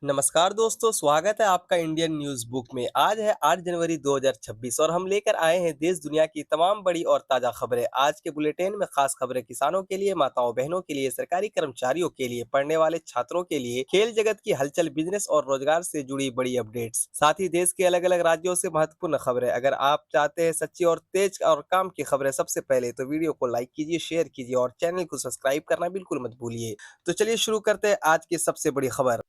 नमस्कार दोस्तों, स्वागत है आपका इंडियन न्यूज़ बुक में। आज है 8 जनवरी 2026 और हम लेकर आए हैं देश दुनिया की तमाम बड़ी और ताज़ा खबरें। आज के बुलेटिन में खास खबरें किसानों के लिए, माताओं बहनों के लिए, सरकारी कर्मचारियों के लिए, पढ़ने वाले छात्रों के लिए, खेल जगत की हलचल, बिजनेस और रोजगार से जुड़ी बड़ी अपडेट्स, साथ ही देश के अलग अलग राज्यों से महत्वपूर्ण खबरें। अगर आप चाहते हैं सच्ची और तेज और काम की खबरें सबसे पहले, तो वीडियो को लाइक कीजिए, शेयर कीजिए और चैनल को सब्सक्राइब करना बिल्कुल मत भूलिए। तो चलिए शुरू करते हैं आज की सबसे बड़ी खबर।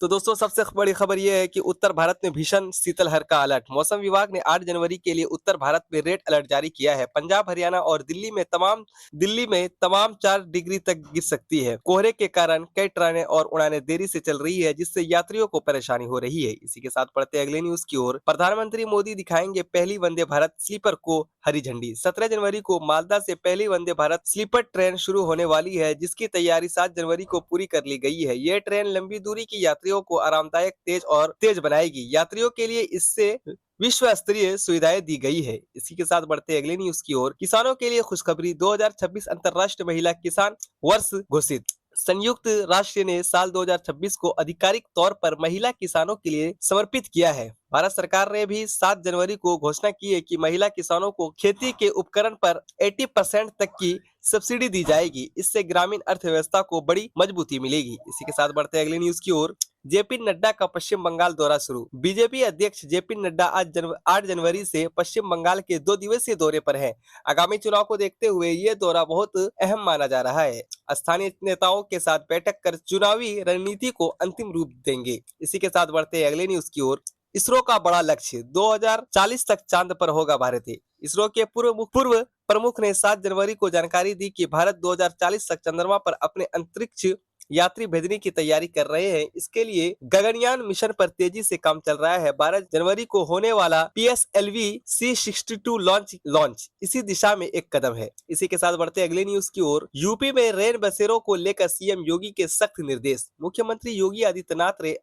तो दोस्तों सबसे बड़ी खबर ये है कि उत्तर भारत में भीषण शीतलहर का अलर्ट। मौसम विभाग ने 8 जनवरी के लिए उत्तर भारत में रेड अलर्ट जारी किया है। पंजाब, हरियाणा और दिल्ली में तमाम 4 डिग्री तक गिर सकती है। कोहरे के कारण कई ट्रेनें और उड़ानें देरी से चल रही है, जिससे यात्रियों को परेशानी हो रही है। इसी के साथ बढ़ते अगले न्यूज की ओर। प्रधानमंत्री मोदी दिखाएंगे पहली वंदे भारत स्लीपर को हरी झंडी। 17 जनवरी को मालदा से पहली वंदे भारत स्लीपर ट्रेन शुरू होने वाली है, जिसकी तैयारी 7 जनवरी को पूरी कर ली गई है। ये ट्रेन लंबी दूरी की यात्रियों को आरामदायक, तेज बनाएगी। यात्रियों के लिए इससे विश्व स्तरीय सुविधाएं दी गई है। इसी के साथ बढ़ते अगले न्यूज की ओर। किसानों के लिए खुशखबरी, 2026 अंतर्राष्ट्रीय महिला किसान वर्ष घोषित। संयुक्त राष्ट्र ने साल 2026 को आधिकारिक तौर पर महिला किसानों के लिए समर्पित किया है। भारत सरकार ने भी 7 जनवरी को घोषणा की है कि महिला किसानों को खेती के उपकरण पर 80% तक की सब्सिडी दी जाएगी। इससे ग्रामीण अर्थव्यवस्था को बड़ी मजबूती मिलेगी। इसी के साथ बढ़ते अगले न्यूज की ओर। जेपी नड्डा का पश्चिम बंगाल दौरा शुरू। बीजेपी अध्यक्ष जेपी नड्डा आज 8 जनवरी से पश्चिम बंगाल के 2 दिवसीय दौरे पर हैं। आगामी चुनाव को देखते हुए ये दौरा बहुत अहम माना जा रहा है। स्थानीय नेताओं के साथ बैठक कर चुनावी रणनीति को अंतिम रूप देंगे। इसी के साथ बढ़ते अगले न्यूज की ओर। इसरो का बड़ा लक्ष्य, 2040 तक चांद पर होगा भारत। इसरो के पूर्व प्रमुख ने 7 जनवरी को जानकारी दी कि भारत 2040 तक चंद्रमा पर अपने अंतरिक्ष यात्री भेजने की तैयारी कर रहे हैं। इसके लिए गगनयान मिशन पर तेजी से काम चल रहा है। 12 जनवरी को होने वाला PSLV C62 लॉन्च इसी दिशा में एक कदम है। इसी के साथ बढ़ते अगले न्यूज की ओर। यूपी में रेन बसेरों को लेकर सीएम योगी के सख्त निर्देश। मुख्यमंत्री योगी आदित्यनाथ ने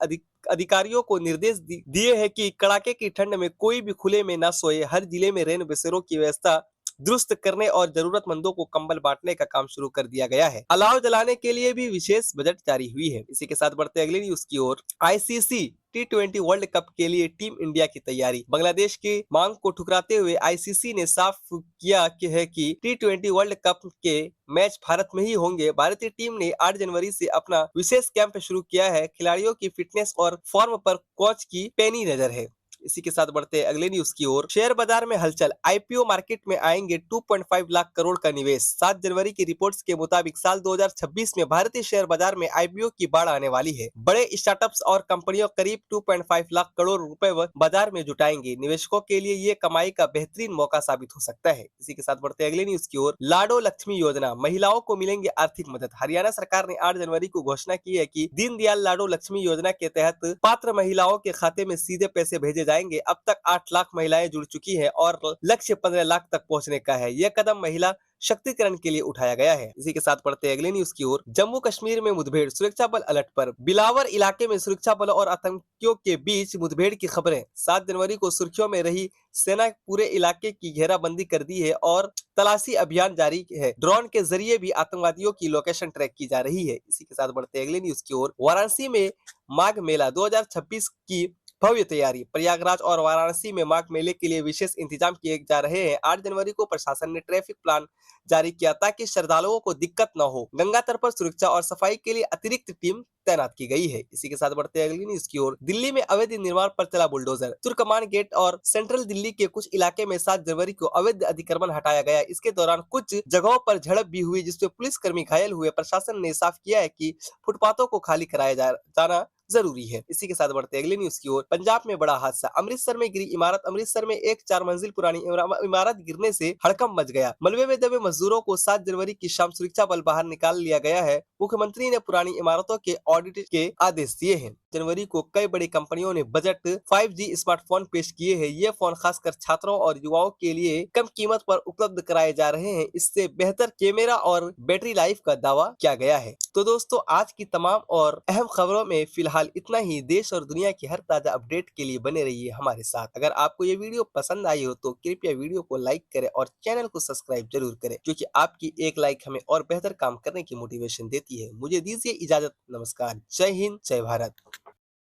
अधिकारियों को निर्देश दिए हैं कि कड़ाके की ठंड में कोई भी खुले में न सोए। हर जिले में रेन बसेरों की व्यवस्था दुरुस्त करने और जरूरतमंदों को कंबल बांटने का काम शुरू कर दिया गया है। अलाव जलाने के लिए भी विशेष बजट जारी हुई है। इसी के साथ बढ़ते अगले न्यूज की ओर। ICC T20 वर्ल्ड कप के लिए टीम इंडिया की तैयारी। बांग्लादेश की मांग को ठुकराते हुए ICC ने साफ किया कि T20 वर्ल्ड कप के मैच भारत में ही होंगे। भारतीय टीम ने 8 जनवरी से अपना विशेष कैंप शुरू किया है। खिलाड़ियों की फिटनेस और फॉर्म पर कोच की पैनी नजर है। इसी के साथ बढ़ते अगले न्यूज की ओर। शेयर बाजार में हलचल, IPO मार्केट में आएंगे 2.5 लाख करोड़ का निवेश। 7 जनवरी की रिपोर्ट्स के मुताबिक साल 2026 में भारतीय शेयर बाजार में IPO की बाढ़ आने वाली है। बड़े स्टार्टअप्स और कंपनियों करीब 2.5 लाख करोड़ रुपए बाजार में जुटाएंगे। निवेशकों के लिए ये कमाई का बेहतरीन मौका साबित हो सकता है। इसी के साथ बढ़ते अगले न्यूज की ओर। लाडो लक्ष्मी योजना, महिलाओं को मिलेंगे आर्थिक मदद। हरियाणा सरकार ने 8 जनवरी को घोषणा की है कि दीनदयाल लाडो लक्ष्मी योजना के तहत पात्र महिलाओं के खाते में सीधे पैसे भेजे जाएंगे। अब तक 8 लाख महिलाएं जुड़ चुकी हैं और लक्ष्य 15 लाख तक पहुंचने का है। यह कदम महिला शक्तिकरण के लिए उठाया गया है। इसी के साथ बढ़ते अगले न्यूज की ओर। जम्मू कश्मीर में मुठभेड़, सुरक्षा बल अलर्ट पर। बिलावर इलाके में सुरक्षा बलों और आतंकियों के बीच मुठभेड़ की खबरें। 7 जनवरी को सुर्खियों में रही सेना पूरे इलाके की घेराबंदी कर दी है और तलाशी अभियान जारी है। ड्रोन के जरिए भी आतंकवादियों की लोकेशन ट्रैक की जा रही है। इसी के साथ बढ़ते अगले न्यूज की ओर। वाराणसी में माघ मेला 2026 की भव्य तैयारी। प्रयागराज और वाराणसी में माघ मेले के लिए विशेष इंतजाम किए जा रहे हैं। 8 जनवरी को प्रशासन ने ट्रैफिक प्लान जारी किया ताकि श्रद्धालुओं को दिक्कत न हो। गंगा तट पर सुरक्षा और सफाई के लिए अतिरिक्त टीम तैनात की गई है। इसी के साथ बढ़ते अगली न्यूज की ओर। दिल्ली में अवैध निर्माण पर चला बुलडोजर। तुर्कमान गेट और सेंट्रल दिल्ली के कुछ इलाके में 7 जनवरी को अवैध अतिक्रमण हटाया गया। इसके दौरान कुछ जगहों पर झड़प भी हुई, जिसमें पुलिसकर्मी घायल हुए। प्रशासन ने साफ किया है कि फुटपाथों को खाली कराया जाना जरूरी है। इसी के साथ बढ़ते अगले न्यूज की ओर। पंजाब में बड़ा हादसा, अमृतसर में गिरी इमारत। अमृतसर में एक 4 मंजिल पुरानी इमारत गिरने से हड़कंप मच गया। मलबे में दबे मजदूरों को 7 जनवरी की शाम सुरक्षा बल बाहर निकाल लिया गया है। मुख्यमंत्री ने पुरानी इमारतों के ऑडिट के आदेश दिए हैं। जनवरी को कई बड़ी कंपनियों ने बजट 5G स्मार्टफोन पेश किए हैं। ये फोन खासकर छात्रों और युवाओं के लिए कम कीमत पर उपलब्ध कराए जा रहे हैं। इससे बेहतर कैमरा और बैटरी लाइफ का दावा किया गया है। तो दोस्तों आज की तमाम और अहम खबरों में फिलहाल फिलहाल इतना ही। देश और दुनिया की हर ताज़ा अपडेट के लिए बने रहिए हमारे साथ। अगर आपको ये वीडियो पसंद आई हो तो कृपया वीडियो को लाइक करें और चैनल को सब्सक्राइब जरूर करें, क्योंकि आपकी एक लाइक हमें और बेहतर काम करने की मोटिवेशन देती है। मुझे दीजिए इजाजत। नमस्कार। जय हिंद, जय भारत।